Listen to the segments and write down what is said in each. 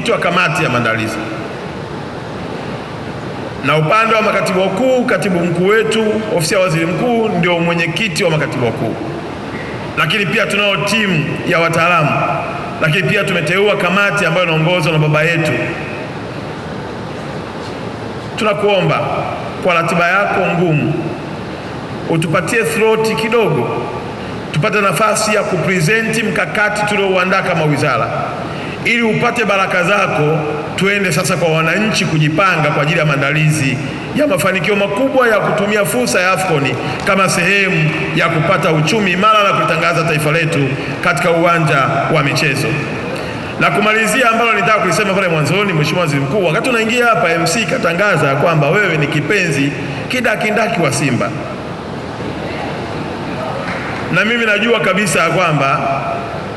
mwenyekiti wa kamati ya maandalizi, na upande wa makatibu wakuu, katibu mkuu wetu ofisi ya waziri mkuu ndio mwenyekiti wa makatibu wakuu. Lakini pia tunao timu ya wataalamu, lakini pia tumeteua kamati ambayo inaongozwa na baba yetu. Tunakuomba kwa ratiba yako ngumu utupatie throat kidogo, tupate nafasi ya kupresenti mkakati tuliouandaa kama wizara, ili upate baraka zako, tuende sasa kwa wananchi kujipanga kwa ajili ya maandalizi ya mafanikio makubwa ya kutumia fursa ya AFCON kama sehemu ya kupata uchumi imara na kutangaza taifa letu katika uwanja wa michezo. Na kumalizia ambalo nitaka kulisema pale mwanzoni, Mheshimiwa Waziri Mkuu, wakati unaingia hapa MC katangaza kwamba wewe ni kipenzi kindakindaki wa Simba, na mimi najua kabisa kwamba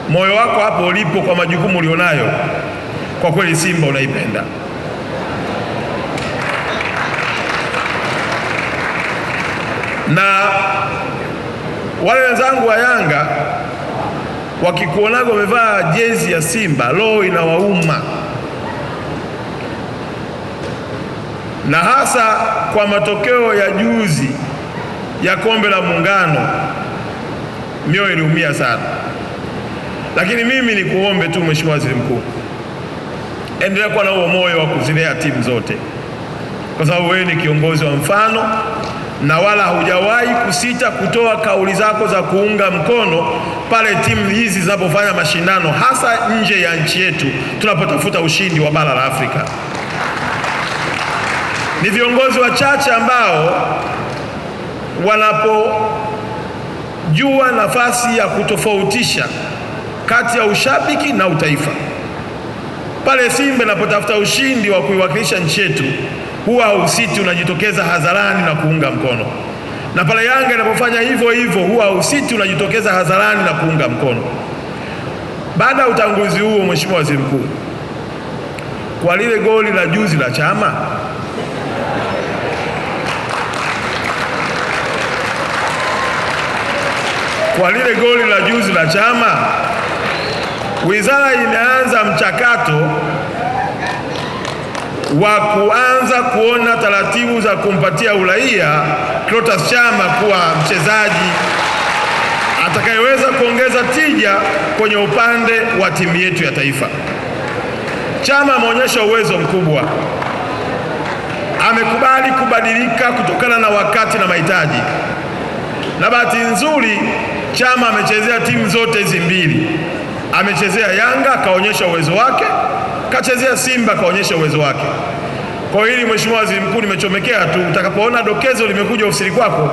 moyo wako hapo ulipo kwa majukumu ulionayo, kwa kweli Simba unaipenda. Na wale wenzangu wa Yanga wakikuonaga wamevaa jezi ya Simba, roho inawauma, na hasa kwa matokeo ya juzi ya kombe la Muungano, mioyo iliumia sana. Lakini mimi ni kuombe tu Mheshimiwa Waziri Mkuu, endelea kuwa na huo moyo wa kuzilea timu zote, kwa sababu wewe ni kiongozi wa mfano na wala hujawahi kusita kutoa kauli zako za kuunga mkono pale timu hizi zinapofanya mashindano, hasa nje ya nchi yetu tunapotafuta ushindi wa bara la Afrika. Ni viongozi wachache ambao wanapojua nafasi ya kutofautisha kati ya ushabiki na utaifa. Pale Simba inapotafuta ushindi wa kuiwakilisha nchi yetu, huwa hausiti, unajitokeza hadharani na kuunga mkono. Na pale Yanga inapofanya hivyo hivyo, huwa hausiti, unajitokeza hadharani na kuunga mkono. Baada ya utangulizi huo, Mheshimiwa Waziri Mkuu, kwa lile goli la juzi la Chama, wizara imeanza mchakato wa kuanza kuona taratibu za kumpatia uraia Clatous Chama kuwa mchezaji atakayeweza kuongeza tija kwenye upande wa timu yetu ya taifa. Chama ameonyesha uwezo mkubwa, amekubali kubadilika kutokana na wakati na mahitaji, na bahati nzuri Chama amechezea timu zote hizi mbili. Amechezea Yanga kaonyesha uwezo wake, kachezea Simba kaonyesha uwezo wake. Kwa hili Mheshimiwa Waziri Mkuu, nimechomekea tu, utakapoona dokezo limekuja ofisini kwako,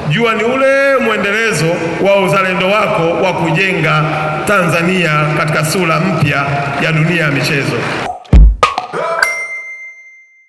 jua ni ule mwendelezo wa uzalendo wako wa kujenga Tanzania katika sura mpya ya dunia ya michezo.